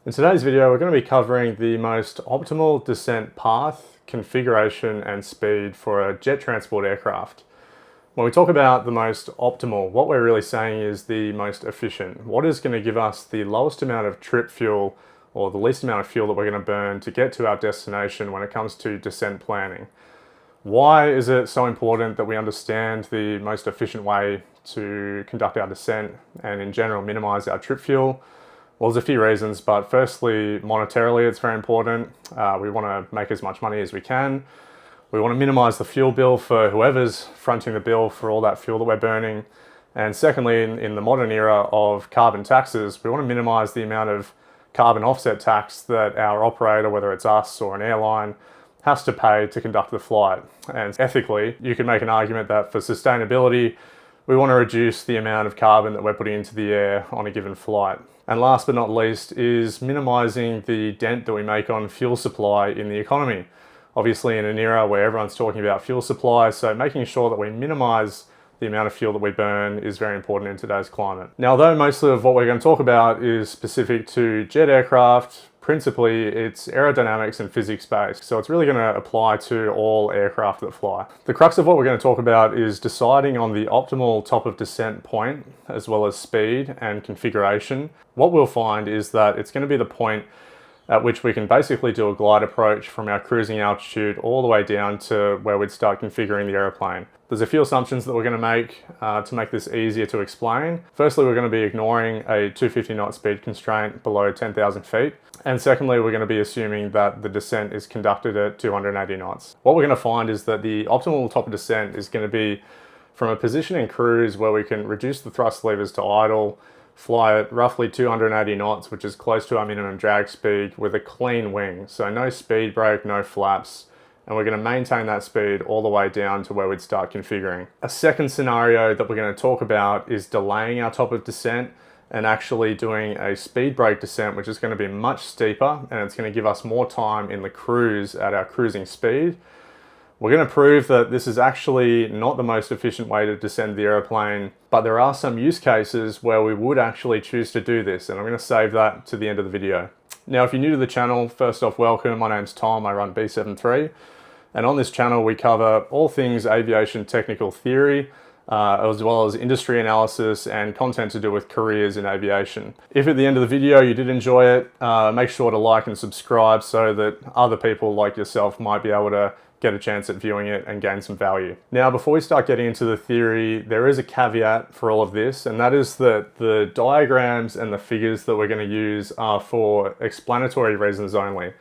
In today's video, we're going to be covering the most optimal descent path, configuration, and speed for a jet transport aircraft. When we talk about the most optimal, what we're really saying is the most efficient. What is going to give us the lowest amount of trip fuel or the least amount of fuel that we're going to burn to get to our destination when it comes to descent planning. Why is it so important that we understand the most efficient way to conduct our descent and in general minimize our trip fuel? Well, there's a few reasons, but firstly, monetarily, it's very important. We want to make as much money as we can. We want to minimize the fuel bill for whoever's fronting the bill for all that fuel that we're burning. And secondly, in the modern era of carbon taxes, we want to minimize the amount of carbon offset tax that our operator, whether it's us or an airline, has to pay to conduct the flight. And ethically, you can make an argument that for sustainability, we want to reduce the amount of carbon that we're putting into the air on a given flight. And last but not least is minimizing the dent that we make on fuel supply in the economy. Obviously in an era where everyone's talking about fuel supply, so making sure that we minimize the amount of fuel that we burn is very important in today's climate. Now, although most of what we're going to talk about is specific to jet aircraft, principally it's aerodynamics and physics based, so it's really going to apply to all aircraft that fly. The crux of what we're going to talk about is deciding on the optimal top of descent point, as well as speed and configuration. What we'll find is that it's going to be the point at which we can basically do a glide approach from our cruising altitude all the way down to where we'd start configuring the airplane. There's a few assumptions that we're going to make this easier to explain. Firstly, we're going to be ignoring a 250 knot speed constraint below 10,000 feet. And secondly, we're going to be assuming that the descent is conducted at 280 knots. What we're going to find is that the optimal top of descent is going to be from a position in cruise where we can reduce the thrust levers to idle, fly at roughly 280 knots, which is close to our minimum drag speed, with a clean wing. So no speed brake, no flaps, and we're going to maintain that speed all the way down to where we'd start configuring. A second scenario that we're going to talk about is delaying our top of descent and actually doing a speed brake descent, which is going to be much steeper, and it's going to give us more time in the cruise at our cruising speed. We're going to prove that this is actually not the most efficient way to descend the airplane, but there are some use cases where we would actually choose to do this, and I'm going to save that to the end of the video. Now, if you're new to the channel, first off, welcome. My name's Tom, I run B73, and on this channel we cover all things aviation technical theory, as well as industry analysis and content to do with careers in aviation. If at the end of the video you did enjoy it, make sure to like and subscribe so that other people like yourself might be able to get a chance at viewing it and gain some value. Now, before we start getting into the theory, there is a caveat for all of this, and that is that the diagrams and the figures that we're going to use are for explanatory reasons only.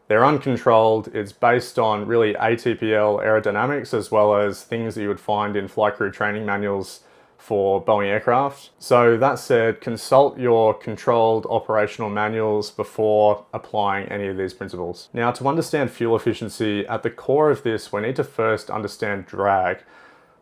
They're uncontrolled. It's based on really ATPL aerodynamics, as well as things that you would find in flight crew training manuals for Boeing aircraft. So that said, consult your controlled operational manuals before applying any of these principles. Now, to understand fuel efficiency, at the core of this, we need to first understand drag.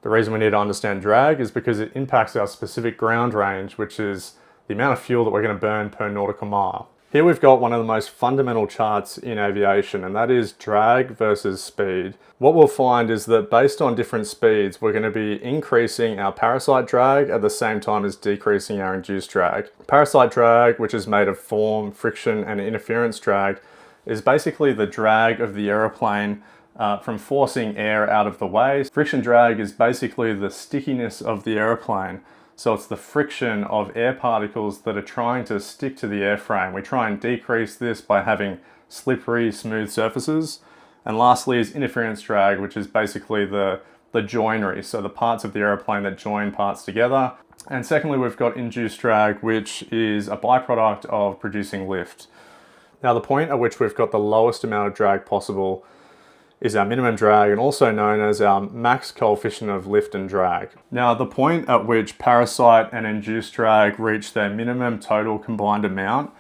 The reason we need to understand drag is because it impacts our specific ground range, which is the amount of fuel that we're going to burn per nautical mile. Here we've got one of the most fundamental charts in aviation, and that is drag versus speed. What we'll find is that based on different speeds, we're going to be increasing our parasite drag at the same time as decreasing our induced drag. Parasite drag, which is made of form, friction, and interference drag, is basically the drag of the aeroplane from forcing air out of the way. Friction drag is basically the stickiness of the aeroplane. So it's the friction of air particles that are trying to stick to the airframe. We try and decrease this by having slippery, smooth surfaces. And lastly is interference drag, which is basically the joinery, so the parts of the airplane that join parts together. And secondly, we've got induced drag, which is a byproduct of producing lift. Now, the point at which we've got the lowest amount of drag possible is our minimum drag, and also known as our max coefficient of lift and drag. Now, the point at which parasite and induced drag reach their minimum total combined amount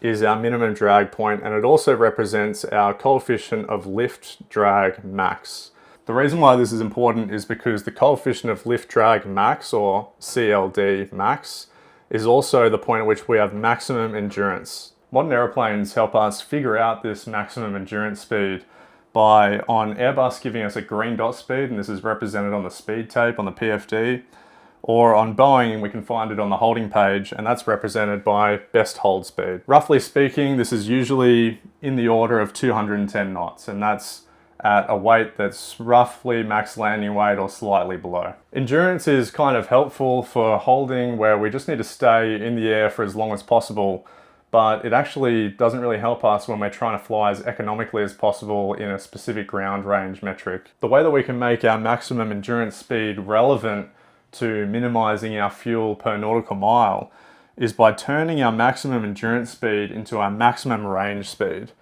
is our minimum drag point, and it also represents our coefficient of lift drag max. The reason why this is important is because the coefficient of lift drag max, or CLD max, is also the point at which we have maximum endurance. Modern airplanes help us figure out this maximum endurance speed by, on Airbus, giving us a green dot speed, and this is represented on the speed tape on the PFD, Or on Boeing, we can find it on the holding page, and that's represented by best hold speed. Roughly speaking, this is usually in the order of 210 knots, and that's at a weight that's roughly max landing weight or slightly below. Endurance is kind of helpful for holding where we just need to stay in the air for as long as possible, but it actually doesn't really help us when we're trying to fly as economically as possible in a specific ground range metric. The way that we can make our maximum endurance speed relevant to minimizing our fuel per nautical mile is by turning our maximum endurance speed into our maximum range speed.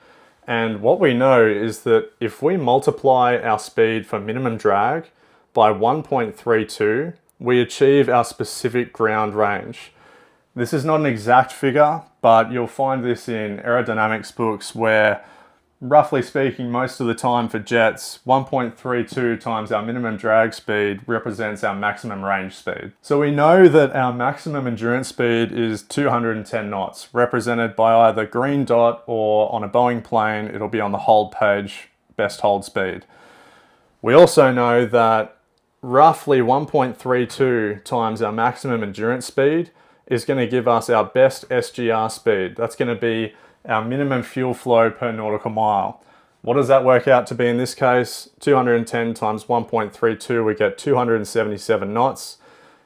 And what we know is that if we multiply our speed for minimum drag by 1.32, we achieve our specific ground range. This is not an exact figure, but you'll find this in aerodynamics books where, roughly speaking, most of the time for jets, 1.32 times our minimum drag speed represents our maximum range speed. So we know that our maximum endurance speed is 210 knots, represented by either green dot or on a Boeing plane, it'll be on the hold page, best hold speed. We also know that roughly 1.32 times our maximum endurance speed is going to give us our best SGR speed. That's going to be our minimum fuel flow per nautical mile. What does that work out to be in this case? 210 times 1.32, we get 277 knots.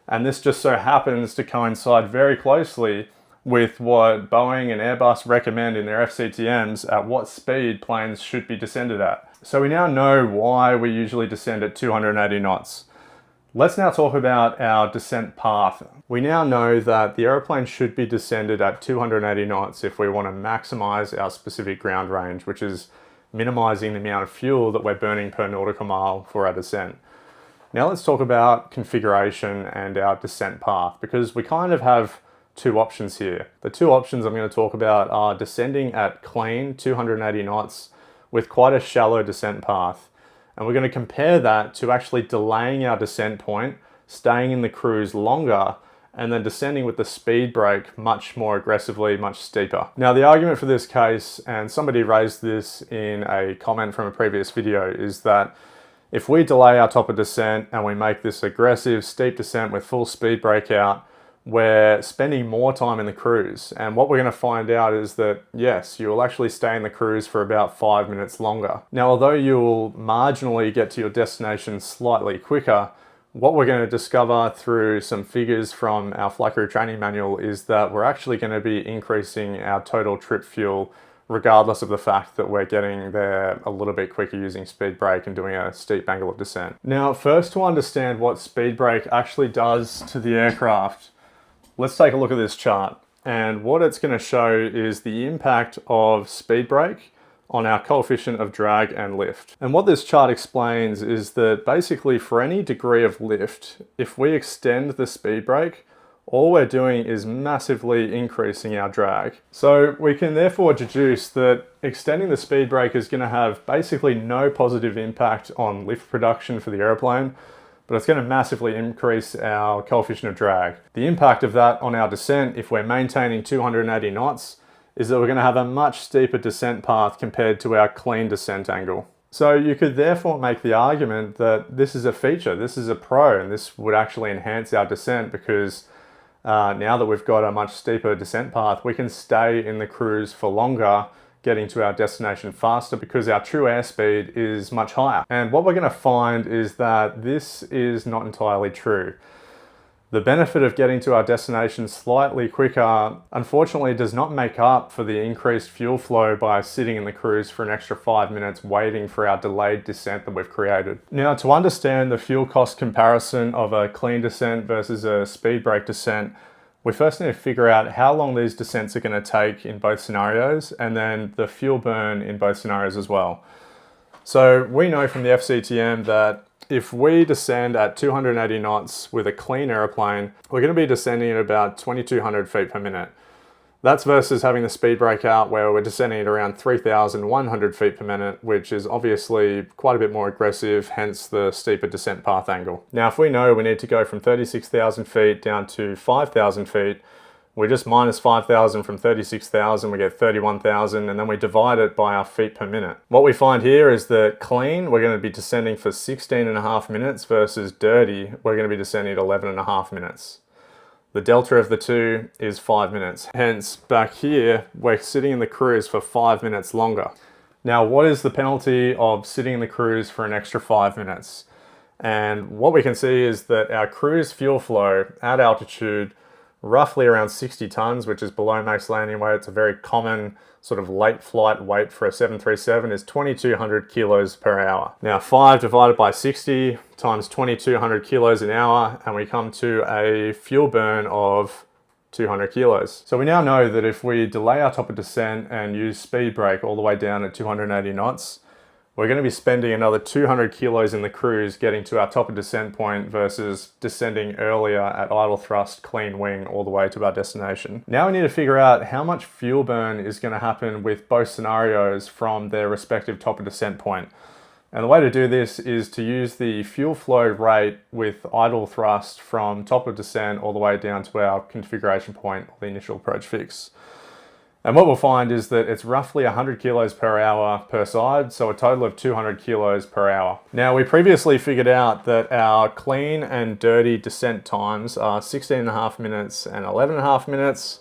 And this just so happens to coincide very closely with what Boeing and Airbus recommend in their FCTMs at what speed planes should be descended at. So we now know why we usually descend at 280 knots. Let's now talk about our descent path. We now know that the aeroplane should be descended at 280 knots if we want to maximize our specific ground range, which is minimizing the amount of fuel that we're burning per nautical mile for our descent. Now let's talk about configuration and our descent path, because we kind of have two options here. The two options I'm going to talk about are descending at clean 280 knots with quite a shallow descent path. And we're going to compare that to actually delaying our descent point, staying in the cruise longer, and then descending with the speed brake much more aggressively, much steeper. Now the argument for this case, and somebody raised this in a comment from a previous video, is that if we delay our top of descent and we make this aggressive, steep descent with full speed brake out, we're spending more time in the cruise. And what we're going to find out is that, yes, you will actually stay in the cruise for about 5 minutes longer. Now, although you will marginally get to your destination slightly quicker, what we're going to discover through some figures from our flight crew training manual is that we're actually going to be increasing our total trip fuel regardless of the fact that we're getting there a little bit quicker using speed brake and doing a steep angle of descent. Now, first, to understand what speed brake actually does to the aircraft, let's take a look at this chart. And what it's going to show is the impact of speed brake on our coefficient of drag and lift. And what this chart explains is that basically for any degree of lift, if we extend the speed brake, all we're doing is massively increasing our drag. So we can therefore deduce that extending the speed brake is going to have basically no positive impact on lift production for the airplane, but it's going to massively increase our coefficient of drag. The impact of that on our descent, if we're maintaining 280 knots, is that we're going to have a much steeper descent path compared to our clean descent angle. So you could therefore make the argument that this is a feature, this is a pro, and this would actually enhance our descent because now that we've got a much steeper descent path, we can stay in the cruise for longer, getting to our destination faster because our true airspeed is much higher. And what we're going to find is that this is not entirely true. The benefit of getting to our destination slightly quicker, unfortunately, does not make up for the increased fuel flow by sitting in the cruise for an extra 5 minutes waiting for our delayed descent that we've created. Now, to understand the fuel cost comparison of a clean descent versus a speed brake descent, we first need to figure out how long these descents are going to take in both scenarios, and then the fuel burn in both scenarios as well. So we know from the FCTM that if we descend at 280 knots with a clean airplane, we're going to be descending at about 2,200 feet per minute. That's versus having the speed brake out where we're descending at around 3,100 feet per minute, which is obviously quite a bit more aggressive, hence the steeper descent path angle. Now, if we know we need to go from 36,000 feet down to 5,000 feet, We just minus 5,000 from 36,000, we get 31,000, and then we divide it by our feet per minute. What we find here is that clean, we're going to be descending for 16.5 minutes versus dirty, we're going to be descending at 11.5 minutes. The delta of the two is 5 minutes. Hence, back here, we're sitting in the cruise for 5 minutes longer. Now, what is the penalty of sitting in the cruise for an extra 5 minutes? And what we can see is that our cruise fuel flow at altitude, roughly around 60 tons, which is below max landing weight. It's a very common sort of late flight weight for a 737, is 2,200 kilos per hour. Now 5 divided by 60 times 2,200 kilos an hour, and we come to a fuel burn of 200 kilos. So we now know that if we delay our top of descent and use speed brake all the way down at 280 knots, we're going to be spending another 200 kilos in the cruise getting to our top of descent point versus descending earlier at idle thrust, clean wing, all the way to our destination. Now we need to figure out how much fuel burn is going to happen with both scenarios from their respective top of descent point. And the way to do this is to use the fuel flow rate with idle thrust from top of descent all the way down to our configuration point, or the initial approach fix. And what we'll find is that it's roughly 100 kilos per hour per side, so a total of 200 kilos per hour. Now, we previously figured out that our clean and dirty descent times are 16.5 minutes and 11.5 minutes.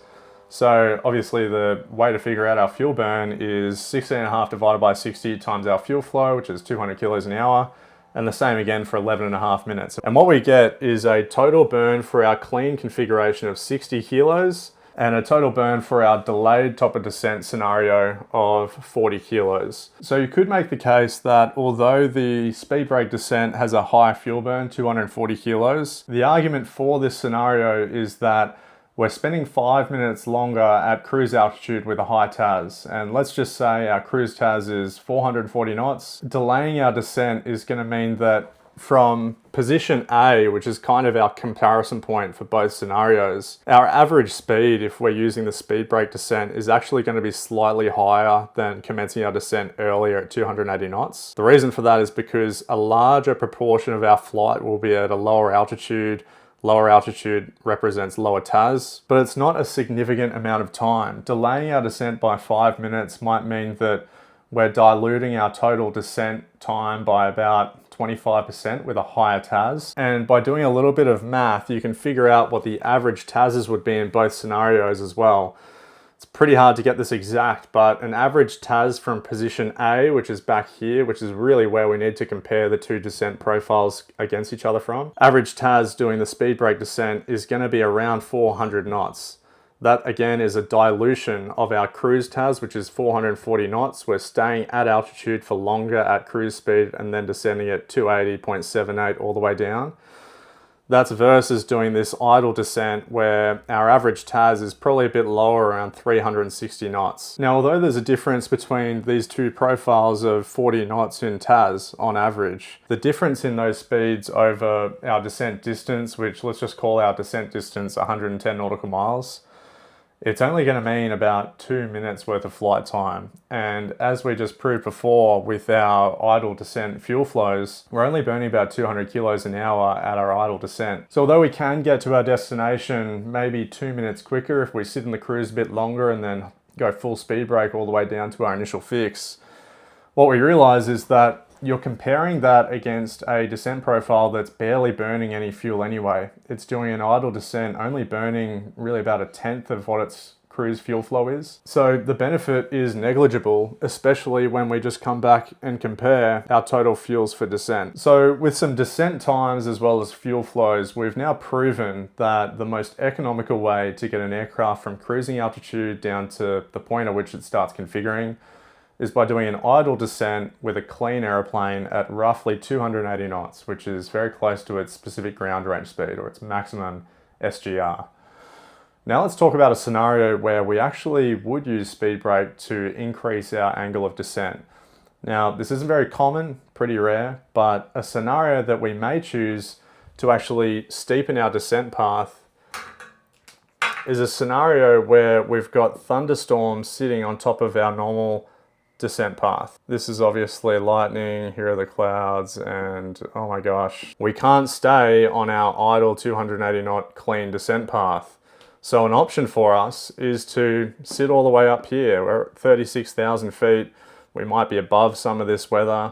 So obviously the way to figure out our fuel burn is 16.5 divided by 60 times our fuel flow, which is 200 kilos an hour, and the same again for 11.5 minutes. And what we get is a total burn for our clean configuration of 60 kilos, and a total burn for our delayed top of descent scenario of 40 kilos. So you could make the case that although the speed brake descent has a high fuel burn, 240 kilos, the argument for this scenario is that we're spending 5 minutes longer at cruise altitude with a high TAS. And let's just say our cruise TAS is 440 knots. Delaying our descent is going to mean that from position A, which is kind of our comparison point for both scenarios, our average speed, if we're using the speed brake descent, is actually going to be slightly higher than commencing our descent earlier at 280 knots. The reason for that is because a larger proportion of our flight will be at a lower altitude. Lower altitude represents lower TAS, but it's not a significant amount of time. Delaying our descent by 5 minutes might mean that we're diluting our total descent time by about 25% with a higher TAS. And by doing a little bit of math, you can figure out what the average TASs would be in both scenarios as well. It's pretty hard to get this exact, but an average TAS from position A, which is back here, which is really where we need to compare the two descent profiles against each other from. Average TAS doing the speed brake descent is going to be around 400 knots. That again is a dilution of our cruise TAS, which is 440 knots. We're staying at altitude for longer at cruise speed and then descending at 280.78 all the way down. That's versus doing this idle descent where our average TAS is probably a bit lower, around 360 knots. Now, although there's a difference between these two profiles of 40 knots in TAS on average, the difference in those speeds over our descent distance, which let's just call our descent distance 110 nautical miles, it's only going to mean about 2 minutes worth of flight time. And as we just proved before with our idle descent fuel flows, we're only burning about 200 kilos an hour at our idle descent. So although we can get to our destination maybe 2 minutes quicker if we sit in the cruise a bit longer and then go full speed brake all the way down to our initial fix, what we realize is that you're comparing that against a descent profile that's barely burning any fuel anyway. It's doing an idle descent, only burning really about 1/10 of what its cruise fuel flow is. So the benefit is negligible, especially when we just come back and compare our total fuels for descent. So with some descent times as well as fuel flows, we've now proven that the most economical way to get an aircraft from cruising altitude down to the point at which it starts configuring is by doing an idle descent with a clean airplane at roughly 280 knots, which is very close to its specific ground range speed or its maximum SGR. Now let's talk about a scenario where we actually would use speed brake to increase our angle of descent. Now, this isn't very common, pretty rare, but a scenario that we may choose to actually steepen our descent path is a scenario where we've got thunderstorms sitting on top of our normal descent path. This is obviously lightning, here are the clouds, and oh my gosh, we can't stay on our idle 280 knot clean descent path. So an option for us is to sit all the way up here. We're at 36,000 feet. We might be above some of this weather.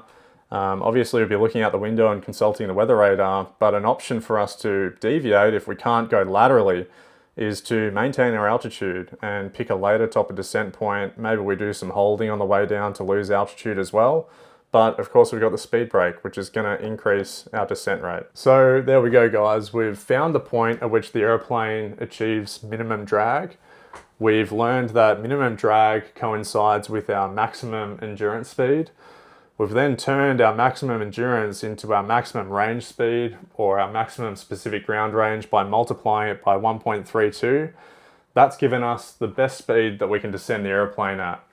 Obviously, we'll be looking out the window and consulting the weather radar, but an option for us to deviate if we can't go laterally is to maintain our altitude and pick a later top of descent point. Maybe we do some holding on the way down to lose altitude as well. But of course, we've got the Speedbrake, which is going to increase our descent rate. So there we go, guys. We've found the point at which the airplane achieves minimum drag. We've learned that minimum drag coincides with our maximum endurance speed. We've then turned our maximum endurance into our maximum range speed, or our maximum specific ground range, by multiplying it by 1.32. That's given us the best speed that we can descend the airplane at.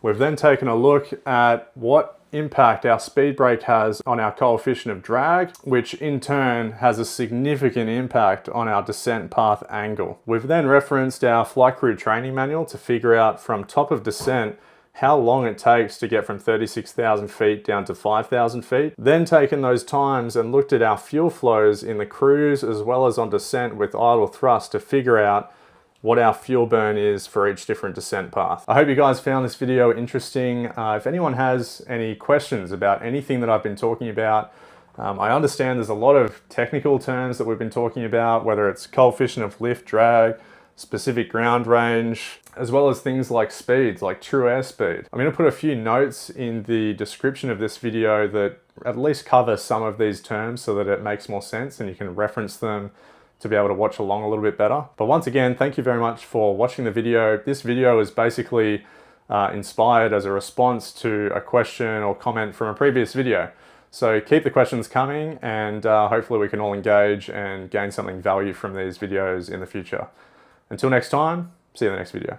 We've then taken a look at what impact our Speedbrake has on our coefficient of drag, which in turn has a significant impact on our descent path angle. We've then referenced our flight crew training manual to figure out from top of descent how long it takes to get from 36,000 feet down to 5,000 feet. Then taken those times and looked at our fuel flows in the cruise as well as on descent with idle thrust to figure out what our fuel burn is for each different descent path. I hope you guys found this video interesting. If anyone has any questions about anything that I've been talking about, I understand there's a lot of technical terms that we've been talking about, whether it's coefficient of lift, drag, specific ground range, as well as things like speeds, like true airspeed. I'm going to put a few notes in the description of this video that at least cover some of these terms so that it makes more sense and you can reference them to be able to watch along a little bit better. But once again, thank you very much for watching the video. This video is basically inspired as a response to a question or comment from a previous video. So keep the questions coming, and hopefully we can all engage and gain something value from these videos in the future. Until next time, see you in the next video.